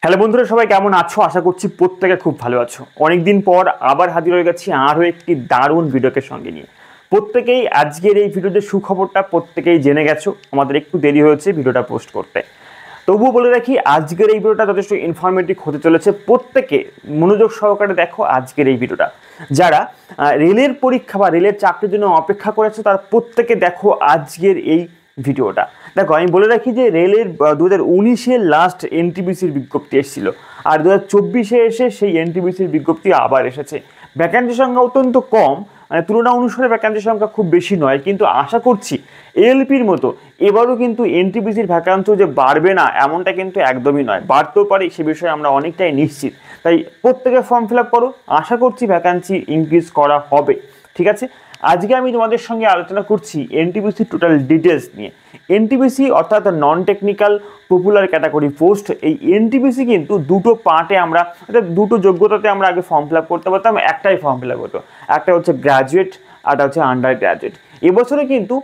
Hello বন্ধুরা, সবাই কেমন আছো? আশা করছি প্রত্যেকে খুব ভালো আছো। অনেকদিন পর আবার হাজির হয়ে গেছি আরও একটি দারুণ ভিডিওকে সঙ্গে নিয়ে। প্রত্যেকেই আজকের এই ভিডিওতে সুখবরটা প্রত্যেকেই জেনে গেছো, আমাদের একটু দেরি হয়েছে ভিডিওটা পোস্ট করতে। তবুও বলে রাখি, আজকের এই ভিডিওটা যথেষ্ট ইনফরমেটিভ হতে চলেছে। প্রত্যেকে মনোযোগ সহকারে দেখো আজকের এই ভিডিওটা। যারা রেলের পরীক্ষা বা রেলের চাকরির জন্য অপেক্ষা করেছে তার প্রত্যেকে দেখো আজকের এই ভিডিওটা। দেখো, আমি বলে রাখি যে রেলের 2019-এর লাস্ট এনটিপিসির বিজ্ঞপ্তি এসেছিল, আর 2024-এ এসে সেই এনটিপিসির বিজ্ঞপ্তি আবার এসেছে। ভ্যাকান্সি সংখ্যা অত্যন্ত কম, মানে তুলনা অনুসারে ভ্যাকান্সি সংখ্যা খুব বেশি নয়, কিন্তু আশা করছি এএলপির মতো এবারও কিন্তু এনটিপিসির ভ্যাকান্সি যে বাড়বে না এমনটা কিন্তু একদমই নয়, বাড়তেও পারে, সে বিষয়ে আমরা অনেকটাই নিশ্চিত। তাই প্রত্যেকে ফর্ম ফিল আপ করো, আশা করছি ভ্যাকান্সি ইনক্রিজ করা হবে। ঠিক আছে, আজকে আমি তোমাদের সঙ্গে আলোচনা করছি এনটিপিসি টোটাল ডিটেলস নিয়ে। এনটিপিসি অর্থাৎ non technical popular category post, এই এনটিপিসি কিন্তু দুটো পার্টে আমরা, অর্থাৎ দুটো যোগ্যতাতে আমরা আগে ফর্ম ফিল আপ করতে পারতাম, একটাই ফর্ম ফিল আপ হতো। একটা হচ্ছে গ্র্যাজুয়েট, আরটা হচ্ছে আন্ডার গ্র্যাজুয়েট। এবছরে কিন্তু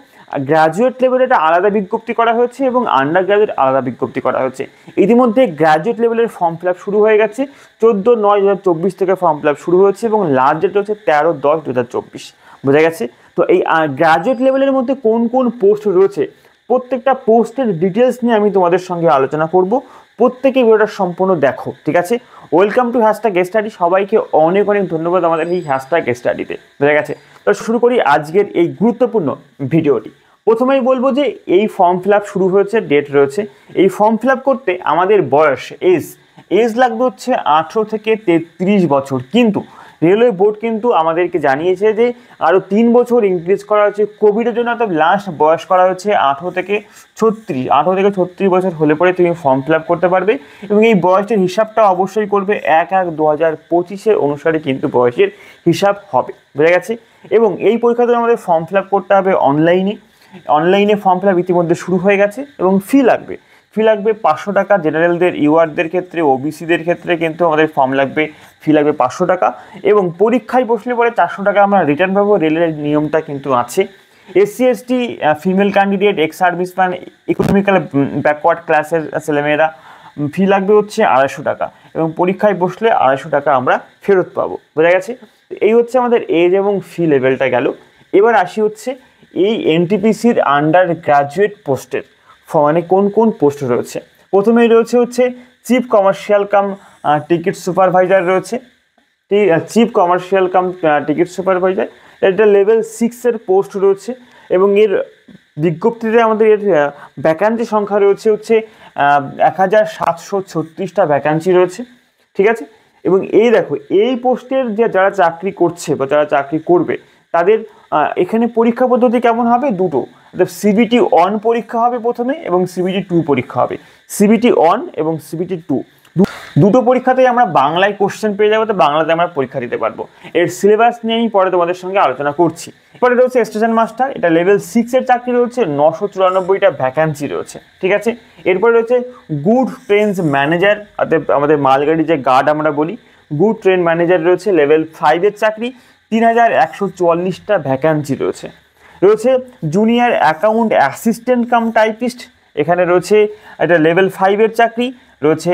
গ্র্যাজুয়েট লেভেলে একটা আলাদা বিজ্ঞপ্তি করা হয়েছে এবং আন্ডার গ্র্যাজুয়েট আলাদা বিজ্ঞপ্তি করা হয়েছে। ইতিমধ্যে গ্র্যাজুয়েট লেভেলের ফর্ম ফিল আপ শুরু হয়ে গেছে, 14/9/2024 থেকে ফর্ম ফিল আপ শুরু হয়েছে এবং লাস্ট ডেট হচ্ছে 13/10/2024। বোঝা গেছে? তো এই গ্র্যাজুয়েট লেভেলের মধ্যে কোন কোন পোস্ট রয়েছে, প্রত্যেকটা পোস্টের ডিটেলস নিয়ে আমি তোমাদের সঙ্গে আলোচনা করব। প্রত্যেকে ভিডিওটা সম্পূর্ণ দেখো। ঠিক আছে, ওয়েলকাম টু হ্যাশট্যাগ স্টাডি। সবাইকে অনেক অনেক ধন্যবাদ আমাদের এই হ্যাশট্যাগ স্টাডিতে। বোঝা গেছে? তো শুরু করি আজকের এই গুরুত্বপূর্ণ ভিডিওটি। প্রথমেই বলবো যে এই ফর্ম ফিল আপ শুরু হয়েছে, ডেট রয়েছে। এই ফর্ম ফিল আপ করতে আমাদের বয়স এজ লাগবে হচ্ছে 18 থেকে 33 বছর, কিন্তু রেলওয়ে বোর্ড কিন্তু আমাদেরকে জানিয়েছে যে আরও 3 বছর ইনক্রিজ করা হচ্ছে কোভিডের জন্য। অর্থাৎ লাস্ট বয়স করা হচ্ছে 18 থেকে 36 বছর হলে পরে তুমি ফর্ম ফিল আপ করতে পারবে, এবং এই বয়সের হিসাবটা অবশ্যই করবে 1/1/2025 অনুসারে কিন্তু বয়সের হিসাব হবে। বোঝা গেছে? এবং এই পরীক্ষাতে আমাদের ফর্ম ফিল আপ করতে হবে অনলাইনে ফর্ম ফিল আপ ইতিমধ্যে শুরু হয়ে গেছে এবং ফি লাগবে 500 টাকা। জেনারেলদের, ইউআরদের ক্ষেত্রে, ওবিসিদের ক্ষেত্রে কিন্তু আমাদের ফি লাগবে 500 টাকা, এবং পরীক্ষায় বসলে পরে 400 টাকা আমরা রিটার্ন পাবো। রেলের নিয়মটা কিন্তু আছে। SC ST, female candidate, ex serviceman, economical backward ক্লাসের ছেলেমেয়েরা ফি লাগবে হচ্ছে 250 টাকা, এবং পরীক্ষায় বসলে 250 টাকা আমরা ফেরত পাবো। বোঝা গেছে? এই হচ্ছে আমাদের এজ এবং ফি লেভেলটা গেল। এবার আসি হচ্ছে এই এনটিপিসির আন্ডার গ্র্যাজুয়েট পোস্টের মানে কোন কোন পোস্ট রয়েছে। প্রথমেই রয়েছে হচ্ছে chief commercial cum ticket supervisor রয়েছে। Chief commercial cum ticket supervisor, এটা লেভেল 6-এর পোস্ট রয়েছে, এবং এর বিজ্ঞপ্তিতে আমাদের এর ভ্যাকান্সি সংখ্যা রয়েছে হচ্ছে 1736টা ভ্যাকান্সি রয়েছে। ঠিক আছে, এবং এই দেখো, এই পোস্টের যে যারা চাকরি করছে বা যারা চাকরি করবে তাদের এখানে পরীক্ষা পদ্ধতি কেমন হবে? দুটো, সিবিটি 1 পরীক্ষা হবে প্রথমে, এবং সিবিটি 2 পরীক্ষা হবে। সিবিটি 1 এবং সিবিটি 2 দুটো পরীক্ষাতেই আমরা বাংলায় কোশ্চেন পেয়ে যাবো, তো বাংলাতে আমরা পরীক্ষা দিতে পারবো। এর সিলেবাস নিয়ে আমি পরে তোমাদের সঙ্গে আলোচনা করছি। এরপরে রয়েছে স্টেশন মাস্টার, এটা লেভেল 6-এর চাকরি রয়েছে, 994টা ভ্যাকান্সি রয়েছে। ঠিক আছে, এরপরে রয়েছে গুড ট্রেনস ম্যানেজার, অর্থাৎ আমাদের মালগাড়ি যে গার্ড আমরা বলি, গুড ট্রেন ম্যানেজার রয়েছে, লেভেল 5-এর চাকরি, 3144টা ভ্যাকান্সি রয়েছে। Junior account assistant cum typist, এখানে রয়েছে এটা লেভেল 5-এর চাকরি, রয়েছে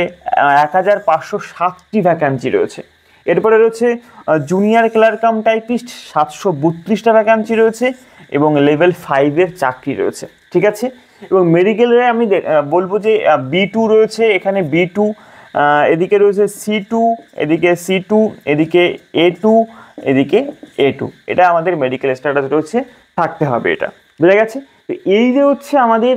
1560টি ভ্যাকান্সি রয়েছে। এরপরে রয়েছে জুনিয়র ক্লার্ক কাম টাইপিস্ট, 732টা ভ্যাকান্সি রয়েছে, এবং লেভেল 5-এর চাকরি রয়েছে। ঠিক আছে, এবং মেডিকেলে আমি বলবো যে B2 রয়েছে, এখানে B2, এদিকে রয়েছে C2, এদিকে C2, এদিকে A2, এদিকে A2। এটা আমাদের মেডিকেল স্ট্যাটাস রয়েছে, থাকতে হবে এটা। বোঝা গেছে? তো এই যে হচ্ছে আমাদের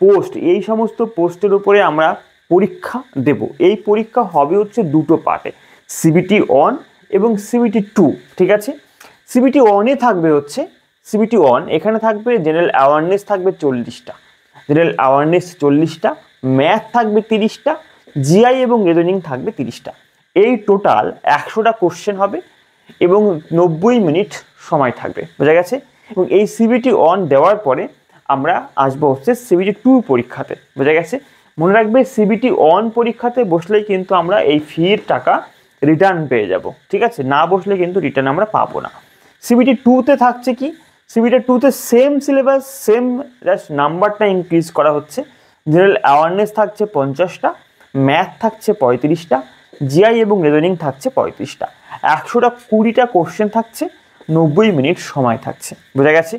পোস্ট, এই সমস্ত পোস্টের উপরে আমরা পরীক্ষা দেব। এই পরীক্ষা হবে হচ্ছে দুটো পার্টে, সিবিটি 1 এবং সিবিটি 2। ঠিক আছে, সিবিটি 1-এ থাকবে হচ্ছে সিবিটি 1, এখানে থাকবে জেনারেল অ্যাওয়ারনেস থাকবে 40টা, ম্যাথ থাকবে 30টা, জিআই এবং রিজনিং থাকবে 30টা। এই টোটাল 100টা কোশ্চেন হবে এবং 90 মিনিট সময় থাকবে। বোঝা গেছে? এবং এই সিবিটি 1 দেওয়ার পরে আমরা আসবো হচ্ছে সিবিটি 2 পরীক্ষাতে। বোঝা গেছে? মনে রাখবে, সিবিটি 1 পরীক্ষাতে বসলেই কিন্তু আমরা এই ফির টাকা রিটার্ন পেয়ে যাব। ঠিক আছে, না বসলে কিন্তু রিটার্ন আমরা পাবো না। সিবিটি 2-তে থাকছে কি? সিবিটি 2-তে সেম সিলেবাস, সেম, জাস্ট নাম্বারটা ইনক্রিজ করা হচ্ছে। জেনারেল অ্যাওয়ারনেস থাকছে 50টা, ম্যাথ থাকছে 35টা, জিআই এবং রিজনিং থাকছে 35টা, 120টা কোশ্চেন থাকছে, 90 মিনিট সময় থাকছে। বোঝা গেছে?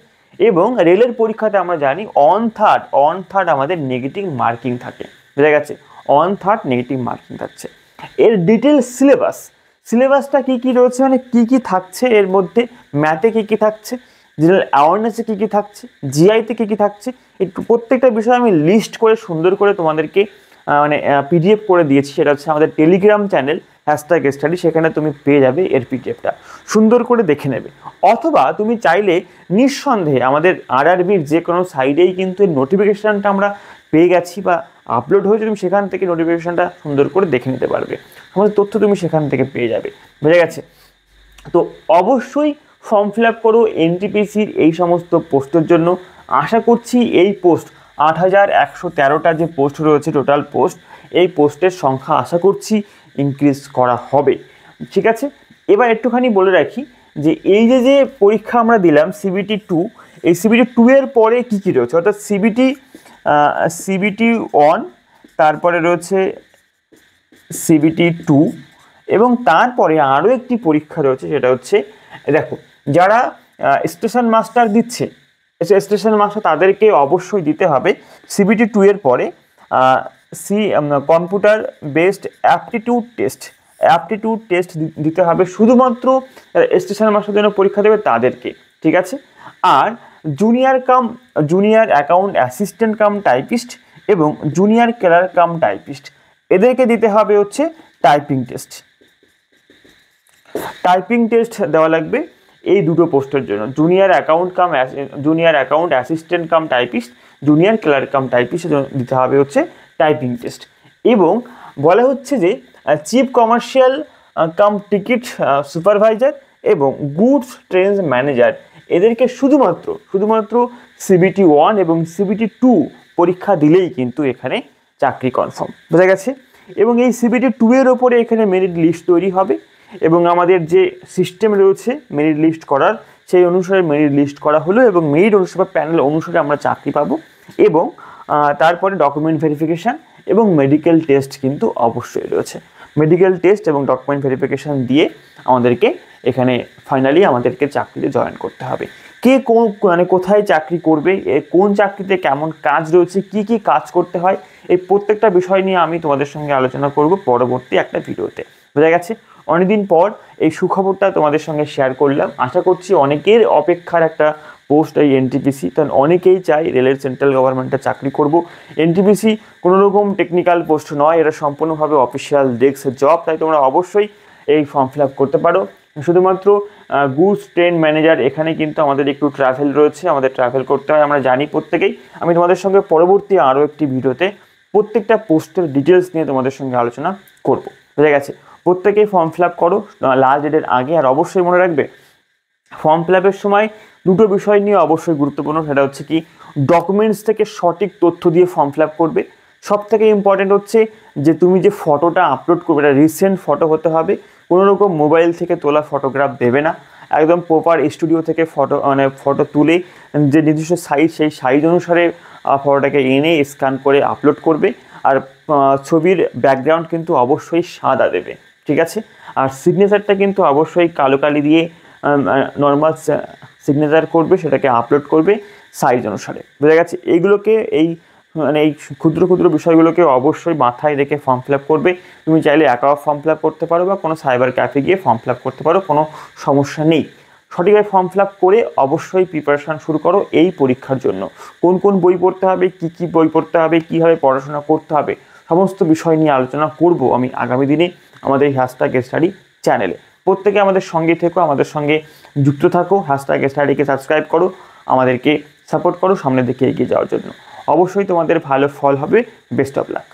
এবং রেলের পরীক্ষাতে আমরা জানি অন থার্ড আমাদের নেগেটিভ মার্কিং থাকে। বোঝা গেছে? অন থার্ড নেগেটিভ মার্কিং থাকছে। এর ডিটেল সিলেবাসটা কী কী রয়েছে, মানে কী কী থাকছে এর মধ্যে, ম্যাথে কী কী থাকছে, জেনারেল অ্যাওয়ারনেসে কী কী থাকছে, জিআইতে কী কী থাকছে, একটু প্রত্যেকটা বিষয় আমি লিস্ট করে সুন্দর করে তোমাদেরকে মানে পিডিএফ করে দিয়েছি। সেটা হচ্ছে আমাদের টেলিগ্রাম চ্যানেল #স্টাডি, সেখানে তুমি পেয়ে যাবে এর পিডিএফটা, সুন্দর করে দেখে নেবে। অথবা তুমি চাইলে নিঃসন্দেহে আমাদের আরআরবির যে কোনো সাইডেই কিন্তু এর নোটিফিকেশানটা আমরা পেয়ে গেছি বা আপলোড হয়েছে, তুমি সেখান থেকে নোটিফিকেশানটা সুন্দর করে দেখে নিতে পারবে, সমস্ত তথ্য তুমি সেখান থেকে পেয়ে যাবে। বুঝে গেছে? তো অবশ্যই ফর্ম ফিল আপ করো এনটিপিসির এই সমস্ত পোস্টের জন্য। আশা করছি এই পোস্ট 8113টা যে পোস্ট রয়েছে টোটাল পোস্ট, এই পোস্টের সংখ্যা আশা করছি ইনক্রিজ করা হবে। ঠিক আছে? এবার একটুখানি বলে রাখি যে এই যে পরীক্ষা আমরা দিলাম CBT 2, এই CBT 2 এর পরে কী কী রয়েছে, অর্থাৎ CBT 1, তারপরে রয়েছে CBT 2 এবং তারপরে আরও একটি পরীক্ষা রয়েছে, সেটা হচ্ছে দেখো যারা স্টেশন মাস্টার দিচ্ছে, স্টেশন মাস্টার তাদেরকে অবশ্যই দিতে হবে CBT 2 এর পরে কম্পিউটার বেসড অ্যাপটিটিউড টেস্ট দিতে হবে শুধুমাত্র স্টেশন মাস্টার জন্য পরীক্ষা দেবে তাদেরকে। ঠিক আছে? আর junior account assistant cum typist এবং জুনিয়র ক্লার্ক কাম টাইপিস্ট এদেরকে দিতে হবে হচ্ছে টাইপিং টেস্ট দেওয়া লাগবে এই দুটো পোস্টের জন্য, junior account assistant cum typist, junior clerk cum typist দিতে হবে হচ্ছে টাইপিং টেস্ট। এবং বলা হচ্ছে যে chief commercial cum ticket supervisor এবং গুডস ট্রেনস ম্যানেজার এদেরকে শুধুমাত্র CBT 1 এবং CBT 2 পরীক্ষা দিলেই কিন্তু এখানে চাকরি কনফার্ম। বোঝা গেছে? এবং এই CBT 2 এর ওপরে এখানে মেরিট লিস্ট তৈরি হবে এবং আমাদের যে সিস্টেম রয়েছে মেরিট লিস্ট করার, সেই অনুসারে মেরিট লিস্ট করা হলো এবং মেরিট অনুসারে বা প্যানেল অনুসারে আমরা চাকরি পাবো। এবং তারপরে ডকুমেন্ট ভেরিফিকেশান এবং মেডিকেল টেস্ট কিন্তু অবশ্যই রয়েছে। মেডিকেল টেস্ট এবং ডকুমেন্ট ভেরিফিকেশান দিয়ে আমাদেরকে এখানে ফাইনালি আমাদেরকে চাকরিতে জয়েন করতে হবে। কে মানে কোথায় চাকরি করবে, কোন চাকরিতে কেমন কাজ রয়েছে, কি কি কাজ করতে হয়, এই প্রত্যেকটা বিষয় নিয়ে আমি তোমাদের সঙ্গে আলোচনা করব পরবর্তী একটা ভিডিওতে। বোঝা গেছে? অনেকদিন পর এই সুখবরটা তোমাদের সঙ্গে শেয়ার করলাম। আশা করছি অনেকের অপেক্ষার একটা পোস্ট এই এনটিপিসি, কারণ অনেকেই চাই রেলের সেন্ট্রাল গভর্নমেন্টে চাকরি করব। এনটিপিসি কোনো রকম টেকনিক্যাল পোস্ট নয়, এটা সম্পূর্ণভাবে অফিসিয়াল ডেস্ক জব, তাই তোমরা অবশ্যই এই ফর্ম ফিল আপ করতে পারো। শুধুমাত্র গুডস ট্রেন ম্যানেজার, এখানে কিন্তু আমাদের একটু ট্রাভেল রয়েছে, আমাদের ট্রাভেল করতে হয়, আমরা জানি প্রত্যেকেই। আমি তোমাদের সঙ্গে পরবর্তী আরও একটি ভিডিওতে প্রত্যেকটা পোস্টের ডিটেলস নিয়ে তোমাদের সঙ্গে আলোচনা করব। বুঝে গেছে? প্রত্যেকেই ফর্ম ফিল আপ করো লাস্ট ডেটের আগে। আর অবশ্যই মনে রাখবে ফর্ম ফিল আপের সময় দুটো বিষয় নিয়ে অবশ্যই গুরুত্বপূর্ণ, সেটা হচ্ছে কি ডকুমেন্টস থেকে সঠিক তথ্য দিয়ে ফর্ম ফিল আপ করবে। সব থেকে ইম্পর্টেন্ট হচ্ছে যে তুমি যে ফটোটা আপলোড করবে এটা রিসেন্ট ফটো হতে হবে, কোনো রকম মোবাইল থেকে তোলা ফটোগ্রাফ দেবে না, একদম প্রপার স্টুডিও থেকে ফটো তুলে যে নির্দিষ্ট সাইজ, সেই সাইজ অনুসারে ফটোটাকে এনে স্ক্যান করে আপলোড করবে। আর ছবির ব্যাকগ্রাউন্ড কিন্তু অবশ্যই সাদা দেবে। ঠিক আছে? আর সিগনেচারটা কিন্তু অবশ্যই কালো কালি দিয়ে নর্মাল সিগনেচার করবে, সেটাকে আপলোড করবে সাইজ অনুসারে। বোঝা গেছে? এইগুলোকে এই ক্ষুদ্র বিষয়গুলোকে অবশ্যই মাথায় রেখে ফর্ম ফিল আপ করবে। তুমি চাইলে একাও ফর্ম ফিল আপ করতে পারো বা কোনো সাইবার ক্যাফে গিয়ে ফর্ম ফিল আপ করতে পারো, কোনো সমস্যা নেই। সঠিকভাবে ফর্ম ফিল আপ করে অবশ্যই প্রিপারেশান শুরু করো এই পরীক্ষার জন্য। কোন বই পড়তে হবে, কি বই পড়তে হবে, কীভাবে পড়াশোনা করতে হবে, সমস্ত বিষয় নিয়ে আলোচনা করব আমি আগামী দিনে আমাদের এই #স্টাডি চ্যানেলে। প্রত্যেকে আমাদের সঙ্গে থেকো, আমাদের সঙ্গে যুক্ত থাকো, #স্টাডিকে সাবস্ক্রাইব করো, আমাদেরকে সাপোর্ট করো সামনের দিকে এগিয়ে যাওয়ার জন্য। অবশ্যই তোমাদের ভালো ফল হবে। Best of luck.